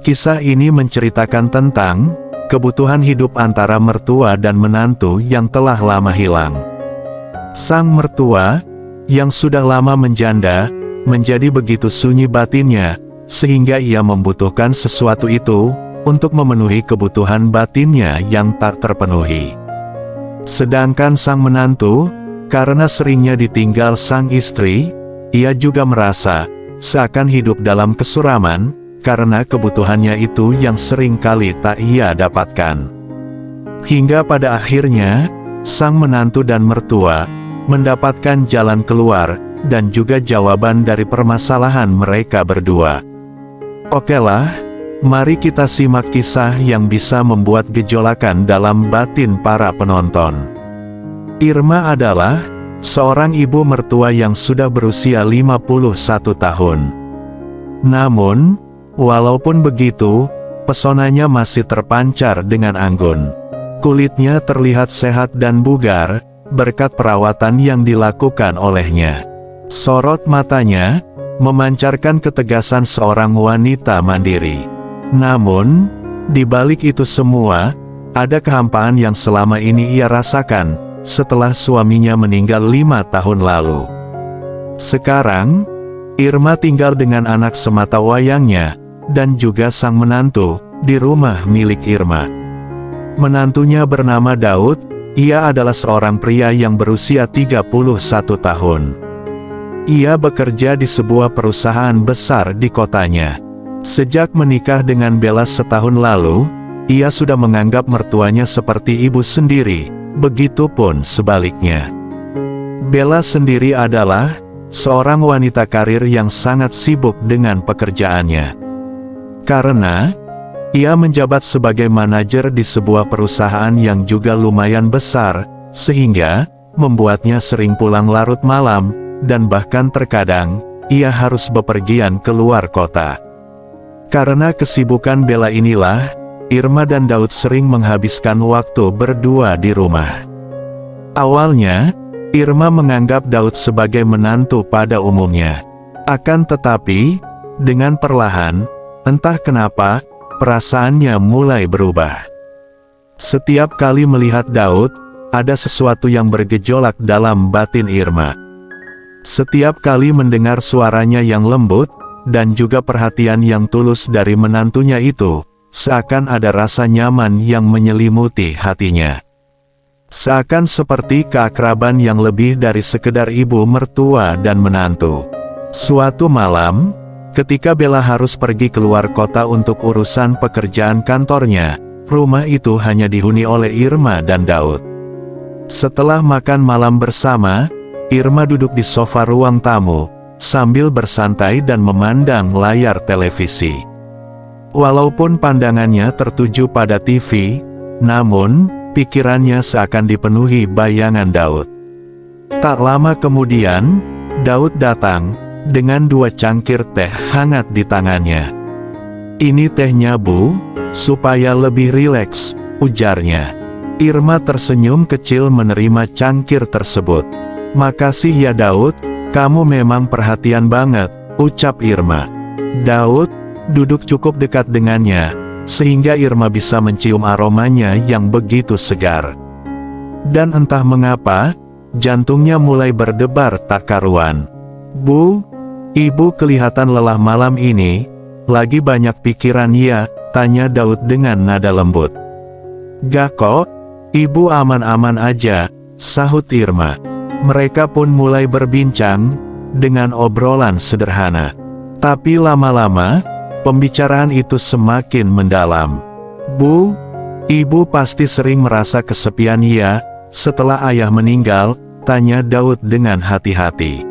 Kisah ini menceritakan tentang kebutuhan hidup antara mertua dan menantu yang telah lama hilang. Sang mertua, yang sudah lama menjanda, menjadi begitu sunyi batinnya, sehingga ia membutuhkan sesuatu itu untuk memenuhi kebutuhan batinnya yang tak terpenuhi. Sedangkan sang menantu, karena seringnya ditinggal sang istri, ia juga merasa seakan hidup dalam kesuraman, karena kebutuhannya itu yang sering kali tak ia dapatkan. Hingga pada akhirnya, sang menantu dan mertua mendapatkan jalan keluar dan juga jawaban dari permasalahan mereka berdua. Okelah, mari kita simak kisah yang bisa membuat gejolakan dalam batin para penonton. Irma adalah seorang ibu mertua yang sudah berusia 51 tahun. Namun, walaupun begitu, pesonanya masih terpancar dengan anggun. Kulitnya terlihat sehat dan bugar, berkat perawatan yang dilakukan olehnya. Sorot matanya memancarkan ketegasan seorang wanita mandiri. Namun, di balik itu semua, ada kehampaan yang selama ini ia rasakan setelah suaminya meninggal 5 tahun lalu. Sekarang, Irma tinggal dengan anak sematawayangnya dan juga sang menantu di rumah milik Irma. Menantunya bernama Daud, ia adalah seorang pria yang berusia 31 tahun. Ia bekerja di sebuah perusahaan besar di kotanya. Sejak menikah dengan Bella setahun lalu, ia sudah menganggap mertuanya seperti ibu sendiri, begitupun sebaliknya. Bella sendiri adalah seorang wanita karir yang sangat sibuk dengan pekerjaannya. Karena ia menjabat sebagai manajer di sebuah perusahaan yang juga lumayan besar, sehingga membuatnya sering pulang larut malam, dan bahkan terkadang ia harus bepergian keluar kota. Karena kesibukan Bella inilah, Irma dan Daud sering menghabiskan waktu berdua di rumah. Awalnya, Irma menganggap Daud sebagai menantu pada umumnya. Akan tetapi, dengan perlahan, entah kenapa, perasaannya mulai berubah. Setiap kali melihat Daud, ada sesuatu yang bergejolak dalam batin Irma. Setiap kali mendengar suaranya yang lembut, dan juga perhatian yang tulus dari menantunya itu, seakan ada rasa nyaman yang menyelimuti hatinya. Seakan seperti keakraban yang lebih dari sekedar ibu mertua dan menantu. Suatu malam, ketika Bella harus pergi keluar kota untuk urusan pekerjaan kantornya, rumah itu hanya dihuni oleh Irma dan Daud. Setelah makan malam bersama, Irma duduk di sofa ruang tamu, sambil bersantai dan memandang layar televisi. Walaupun pandangannya tertuju pada TV, namun, pikirannya seakan dipenuhi bayangan Daud. Tak lama kemudian, Daud datang, dengan 2 cangkir teh hangat di tangannya. "Ini tehnya, Bu, supaya lebih rileks," ujarnya. Irma tersenyum kecil menerima cangkir tersebut. "Makasih ya Daud, kamu memang perhatian banget," ucap Irma. Daud duduk cukup dekat dengannya, sehingga Irma bisa mencium aromanya yang begitu segar. Dan entah mengapa, jantungnya mulai berdebar tak karuan. "Bu, Ibu kelihatan lelah malam ini, lagi banyak pikiran ya?" tanya Daud dengan nada lembut. "Gak kok, Ibu aman-aman aja," sahut Irma. Mereka pun mulai berbincang, dengan obrolan sederhana. Tapi lama-lama, pembicaraan itu semakin mendalam. "Bu, Ibu pasti sering merasa kesepian ya, setelah ayah meninggal?" tanya Daud dengan hati-hati.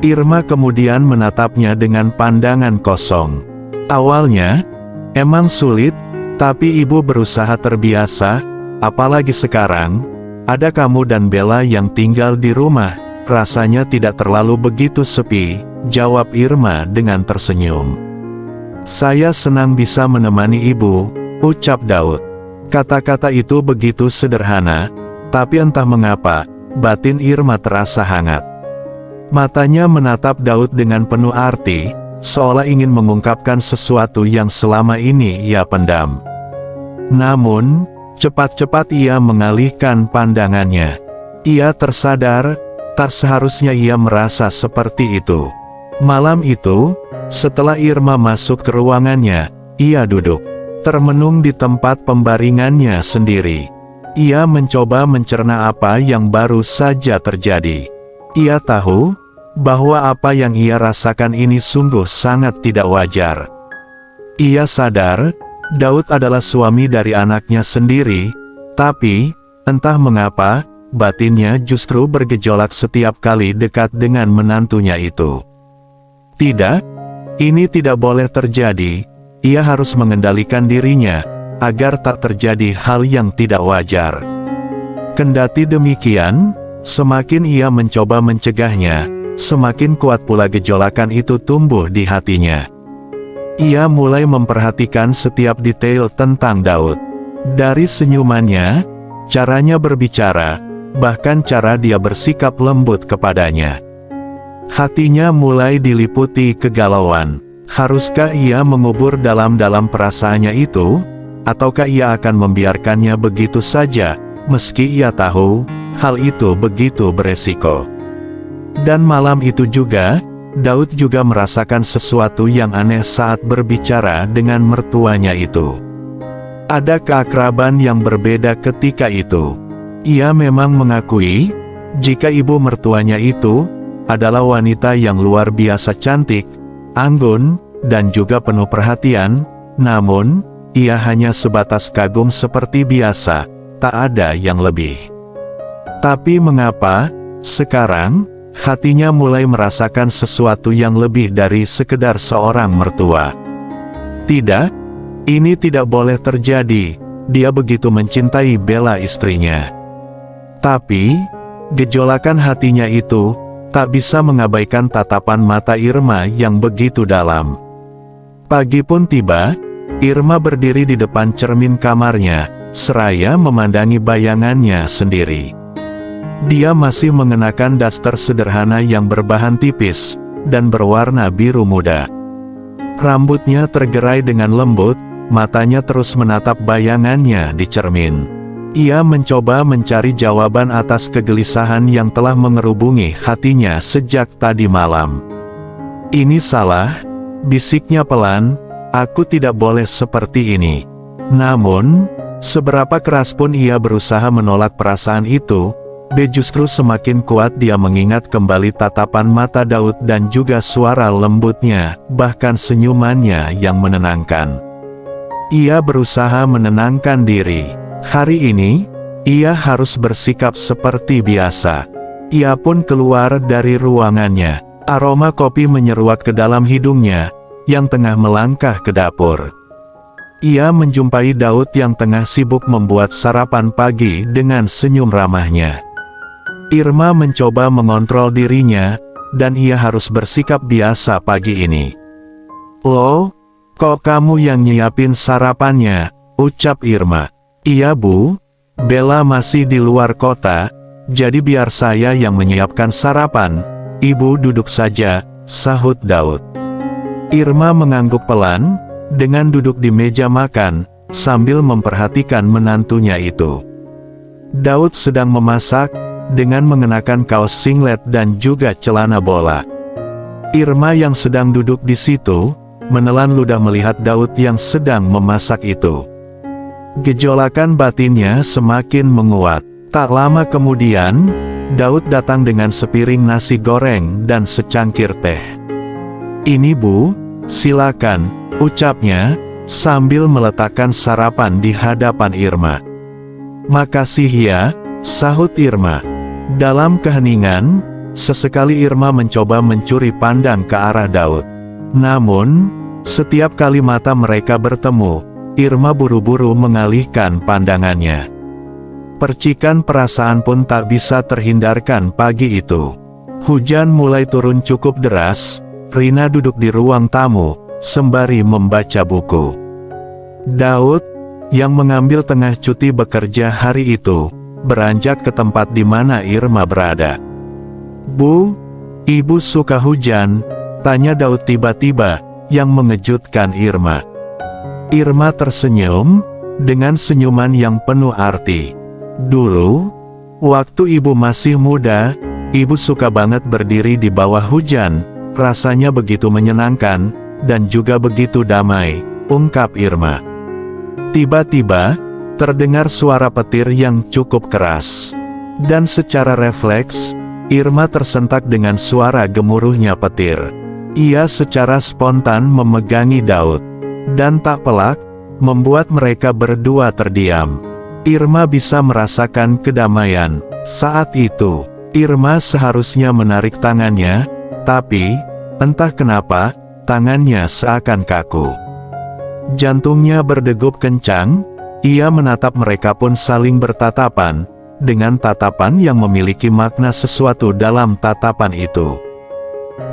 Irma kemudian menatapnya dengan pandangan kosong. "Awalnya, emang sulit, tapi Ibu berusaha terbiasa, apalagi sekarang, ada kamu dan Bella yang tinggal di rumah, rasanya tidak terlalu begitu sepi," jawab Irma dengan tersenyum. "Saya senang bisa menemani Ibu," ucap Daud. Kata-kata itu begitu sederhana, tapi entah mengapa, batin Irma terasa hangat. Matanya menatap Daud dengan penuh arti, seolah ingin mengungkapkan sesuatu yang selama ini ia pendam. Namun, cepat-cepat ia mengalihkan pandangannya. Ia tersadar, tak seharusnya ia merasa seperti itu. Malam itu, setelah Irma masuk ke ruangannya, ia duduk, termenung di tempat pembaringannya sendiri. Ia mencoba mencerna apa yang baru saja terjadi. Ia tahu bahwa apa yang ia rasakan ini sungguh sangat tidak wajar. Ia sadar, Daud adalah suami dari anaknya sendiri, tapi, entah mengapa, batinnya justru bergejolak setiap kali dekat dengan menantunya itu. Tidak, ini tidak boleh terjadi, ia harus mengendalikan dirinya, agar tak terjadi hal yang tidak wajar. Kendati demikian, semakin ia mencoba mencegahnya, semakin kuat pula gejolakan itu tumbuh di hatinya. Ia mulai memperhatikan setiap detail tentang Daud. Dari senyumannya, caranya berbicara, bahkan cara dia bersikap lembut kepadanya. Hatinya mulai diliputi kegalauan. Haruskah ia mengubur dalam-dalam perasaannya itu? Ataukah ia akan membiarkannya begitu saja, meski ia tahu, hal itu begitu beresiko. Dan malam itu juga, Daud juga merasakan sesuatu yang aneh saat berbicara dengan mertuanya itu. Ada keakraban yang berbeda ketika itu. Ia memang mengakui, jika ibu mertuanya itu, adalah wanita yang luar biasa cantik, anggun, dan juga penuh perhatian, namun, ia hanya sebatas kagum seperti biasa, tak ada yang lebih. Tapi mengapa, sekarang, hatinya mulai merasakan sesuatu yang lebih dari sekedar seorang mertua? Tidak, ini tidak boleh terjadi, dia begitu mencintai Bella istrinya. Tapi, gejolakan hatinya itu, tak bisa mengabaikan tatapan mata Irma yang begitu dalam. Pagi pun tiba, Irma berdiri di depan cermin kamarnya, seraya memandangi bayangannya sendiri. Dia masih mengenakan daster sederhana yang berbahan tipis, dan berwarna biru muda. Rambutnya tergerai dengan lembut, matanya terus menatap bayangannya di cermin. Ia mencoba mencari jawaban atas kegelisahan yang telah mengerubungi hatinya sejak tadi malam. Ini salah, bisiknya pelan, aku tidak boleh seperti ini. Namun, seberapa keras pun ia berusaha menolak perasaan itu, justru semakin kuat dia mengingat kembali tatapan mata Daud dan juga suara lembutnya, bahkan senyumannya yang menenangkan. Ia berusaha menenangkan diri. Hari ini, ia harus bersikap seperti biasa. Ia pun keluar dari ruangannya. Aroma kopi menyeruak ke dalam hidungnya, yang tengah melangkah ke dapur. Ia menjumpai Daud yang tengah sibuk membuat sarapan pagi dengan senyum ramahnya. Irma mencoba mengontrol dirinya, dan ia harus bersikap biasa pagi ini. "Loh, kok kamu yang nyiapin sarapannya?" ucap Irma. "Iya Bu, Bella masih di luar kota, jadi biar saya yang menyiapkan sarapan. Ibu duduk saja," sahut Daud. Irma mengangguk pelan, dengan duduk di meja makan, sambil memperhatikan menantunya itu. Daud sedang memasak, dengan mengenakan kaos singlet dan juga celana bola. Irma yang sedang duduk di situ, menelan ludah melihat Daud yang sedang memasak itu. Gejolakan batinnya semakin menguat. Tak lama kemudian, Daud datang dengan sepiring nasi goreng dan secangkir teh. "Ini Bu, silakan," ucapnya, sambil meletakkan sarapan di hadapan Irma. "Makasih ya," sahut Irma. Dalam keheningan, sesekali Irma mencoba mencuri pandang ke arah Daud. Namun, setiap kali mata mereka bertemu, Irma buru-buru mengalihkan pandangannya. Percikan perasaan pun tak bisa terhindarkan pagi itu. Hujan mulai turun cukup deras, Rina duduk di ruang tamu, sembari membaca buku. Daud, yang mengambil tengah cuti bekerja hari itu, beranjak ke tempat di mana Irma berada. "Bu, Ibu suka hujan, Tanya Daud tiba-tiba, yang mengejutkan Irma. Irma tersenyum, dengan senyuman yang penuh arti. Dulu, waktu ibu masih muda, ibu suka banget berdiri di bawah hujan, rasanya begitu menyenangkan, dan juga begitu damai, ungkap Irma. Tiba-tiba, terdengar suara petir yang cukup keras. Dan secara refleks, Irma tersentak dengan suara gemuruhnya petir. Ia secara spontan memegangi Daud. Dan tak pelak, membuat mereka berdua terdiam. Irma bisa merasakan kedamaian. Saat itu, Irma seharusnya menarik tangannya, tapi, entah kenapa, tangannya seakan kaku. Jantungnya berdegup kencang, ia menatap mereka pun saling bertatapan, dengan tatapan yang memiliki makna sesuatu dalam tatapan itu.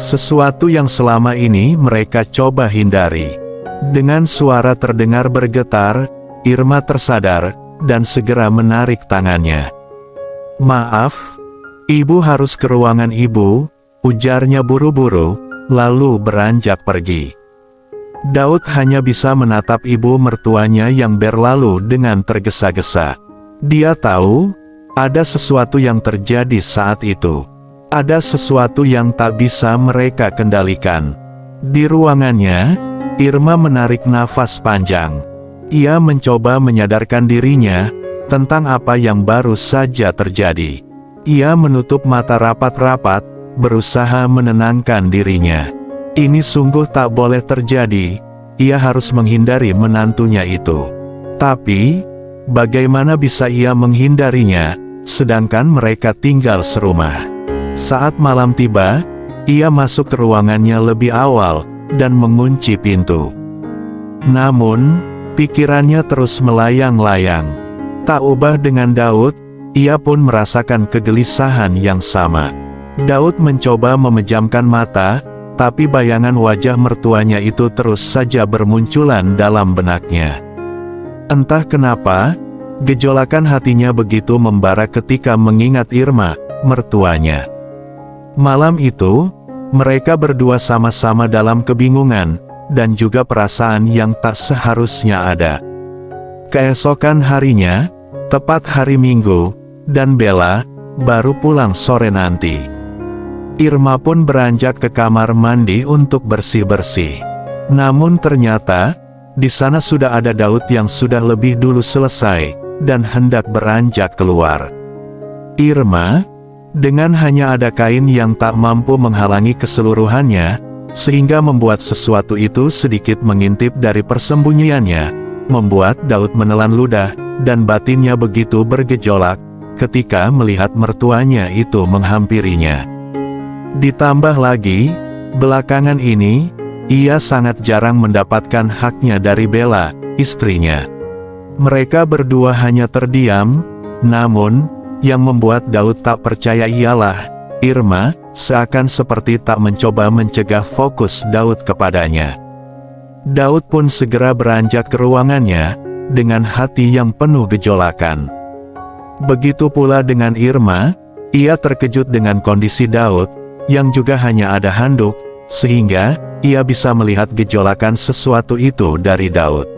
Sesuatu yang selama ini mereka coba hindari. Dengan suara terdengar bergetar, Irma tersadar, dan segera menarik tangannya. "Maaf, ibu harus ke ruangan ibu," ujarnya buru-buru, lalu beranjak pergi. Daud hanya bisa menatap ibu mertuanya yang berlalu dengan tergesa-gesa. Dia tahu, ada sesuatu yang terjadi saat itu. Ada sesuatu yang tak bisa mereka kendalikan. Di ruangannya, Irma menarik nafas panjang. Ia mencoba menyadarkan dirinya tentang apa yang baru saja terjadi. Ia menutup mata rapat-rapat, berusaha menenangkan dirinya. Ini sungguh tak boleh terjadi, ia harus menghindari menantunya itu. Tapi, bagaimana bisa ia menghindarinya, sedangkan mereka tinggal serumah? Saat malam tiba, ia masuk ke ruangannya lebih awal, dan mengunci pintu. Namun, pikirannya terus melayang-layang. Tak ubah dengan Daud, ia pun merasakan kegelisahan yang sama. Daud mencoba memejamkan mata, tapi bayangan wajah mertuanya itu terus saja bermunculan dalam benaknya. Entah kenapa, gejolakan hatinya begitu membara ketika mengingat Irma, mertuanya. Malam itu, mereka berdua sama-sama dalam kebingungan, dan juga perasaan yang tak seharusnya ada. Keesokan harinya, tepat hari Minggu, dan Bella baru pulang sore nanti. Irma pun beranjak ke kamar mandi untuk bersih-bersih. Namun ternyata, di sana sudah ada Daud yang sudah lebih dulu selesai, dan hendak beranjak keluar. Irma, dengan hanya ada kain yang tak mampu menghalangi keseluruhannya, sehingga membuat sesuatu itu sedikit mengintip dari persembunyiannya, membuat Daud menelan ludah, dan batinnya begitu bergejolak, ketika melihat mertuanya itu menghampirinya. Ditambah lagi, belakangan ini, ia sangat jarang mendapatkan haknya dari Bella, istrinya. Mereka berdua hanya terdiam, namun, yang membuat Daud tak percaya ialah, Irma, seakan seperti tak mencoba mencegah fokus Daud kepadanya. Daud pun segera beranjak ke ruangannya, dengan hati yang penuh gejolakan. Begitu pula dengan Irma, ia terkejut dengan kondisi Daud, yang juga hanya ada handuk, sehingga, ia bisa melihat gejolakan sesuatu itu dari Daud.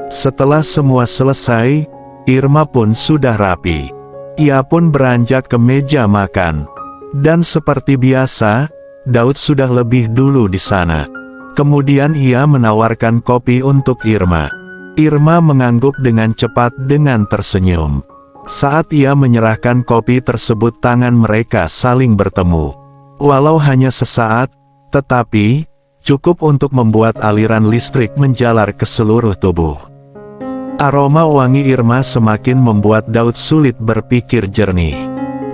Setelah semua selesai, Irma pun sudah rapi. Ia pun beranjak ke meja makan. Dan seperti biasa, Daud sudah lebih dulu di sana. Kemudian ia menawarkan kopi untuk Irma. Irma mengangguk dengan cepat dengan tersenyum. Saat ia menyerahkan kopi tersebut, tangan mereka saling bertemu. Walau hanya sesaat, tetapi cukup untuk membuat aliran listrik menjalar ke seluruh tubuh. Aroma wangi Irma semakin membuat Daud sulit berpikir jernih.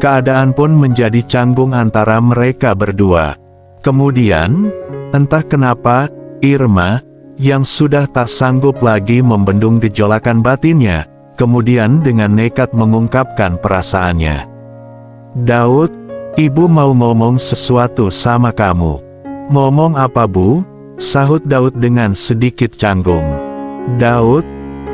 Keadaan pun menjadi canggung antara mereka berdua. Kemudian, entah kenapa, Irma, yang sudah tak sanggup lagi membendung gejolakan batinnya, kemudian dengan nekat mengungkapkan perasaannya. "Daud, ibu mau ngomong sesuatu sama kamu." "Ngomong apa, Bu?" sahut Daud dengan sedikit canggung. "Daud,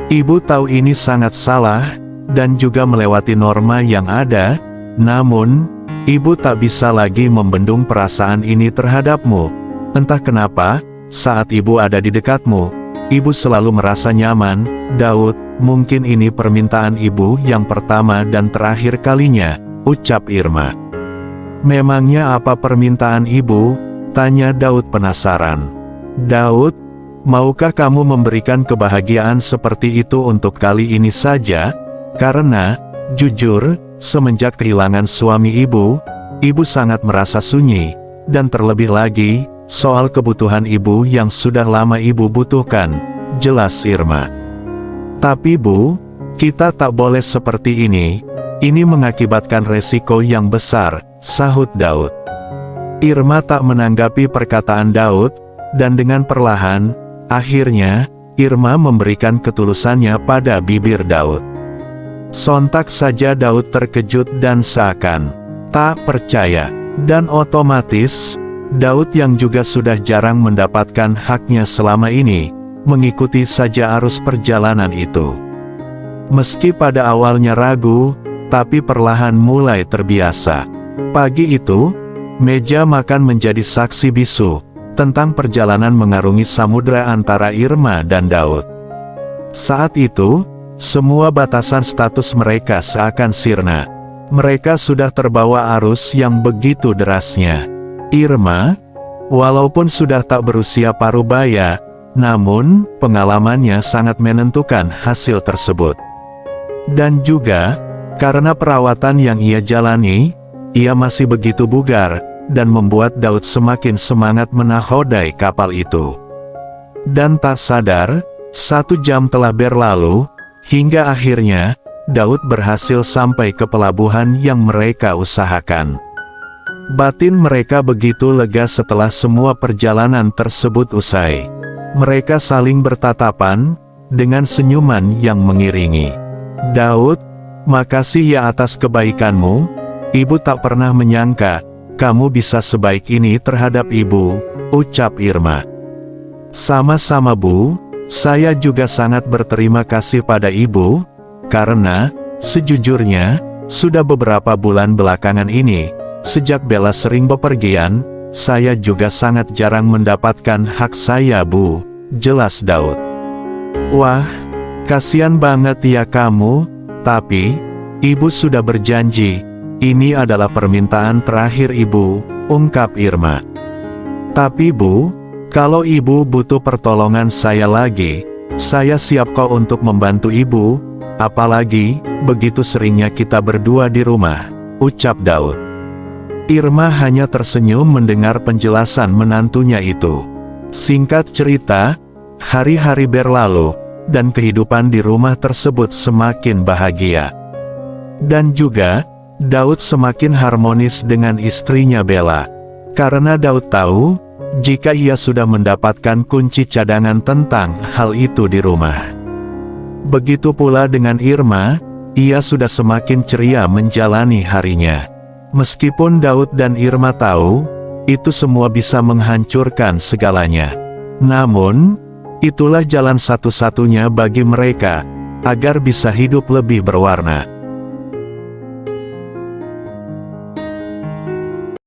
ibu tahu ini sangat salah, dan juga melewati norma yang ada, namun, ibu tak bisa lagi membendung perasaan ini terhadapmu. Entah kenapa, saat ibu ada di dekatmu, ibu selalu merasa nyaman. Daud, mungkin ini permintaan ibu yang pertama dan terakhir kalinya, ucap Irma. Memangnya apa permintaan ibu? Tanya Daud penasaran. Daud, maukah kamu memberikan kebahagiaan seperti itu untuk kali ini saja? Karena, jujur, semenjak kehilangan suami ibu sangat merasa sunyi, dan terlebih lagi, soal kebutuhan ibu yang sudah lama ibu butuhkan, jelas Irma. Tapi Bu, kita tak boleh seperti ini mengakibatkan resiko yang besar, sahut Daud. Irma tak menanggapi perkataan Daud, dan dengan perlahan, akhirnya, Irma memberikan ketulusannya pada bibir Daud. Sontak saja Daud terkejut dan seakan tak percaya, dan otomatis, Daud yang juga sudah jarang mendapatkan haknya selama ini, mengikuti saja arus perjalanan itu. Meski pada awalnya ragu, tapi perlahan mulai terbiasa. Pagi itu, meja makan menjadi saksi bisu tentang perjalanan mengarungi samudra antara Irma dan Daud. Saat itu, semua batasan status mereka seakan sirna. Mereka sudah terbawa arus yang begitu derasnya. Irma, walaupun sudah tak berusia parubaya, namun pengalamannya sangat menentukan hasil tersebut. Dan juga, karena perawatan yang ia jalani, ia masih begitu bugar, dan membuat Daud semakin semangat menakodai kapal itu. Dan tak sadar, 1 jam telah berlalu, hingga akhirnya, Daud berhasil sampai ke pelabuhan yang mereka usahakan. Batin mereka begitu lega setelah semua perjalanan tersebut usai. Mereka saling bertatapan, dengan senyuman yang mengiringi. Daud, makasih ya atas kebaikanmu. Ibu tak pernah menyangka, kamu bisa sebaik ini terhadap ibu, ucap Irma. Sama-sama Bu, saya juga sangat berterima kasih pada ibu, karena, sejujurnya, sudah beberapa bulan belakangan ini, sejak Bella sering bepergian, saya juga sangat jarang mendapatkan hak saya Bu, jelas Daud. Wah, kasihan banget ya kamu, tapi, ibu sudah berjanji, ini adalah permintaan terakhir ibu, ungkap Irma. Tapi Bu, kalau ibu butuh pertolongan saya lagi, saya siap kok untuk membantu ibu, apalagi, begitu seringnya kita berdua di rumah, ucap Daud. Irma hanya tersenyum mendengar penjelasan menantunya itu. Singkat cerita, hari-hari berlalu, dan kehidupan di rumah tersebut semakin bahagia. Dan juga, Daud semakin harmonis dengan istrinya Bella. Karena Daud tahu, jika ia sudah mendapatkan kunci cadangan tentang hal itu di rumah. Begitu pula dengan Irma, ia sudah semakin ceria menjalani harinya. Meskipun Daud dan Irma tahu, itu semua bisa menghancurkan segalanya. Namun, itulah jalan satu-satunya bagi mereka, agar bisa hidup lebih berwarna.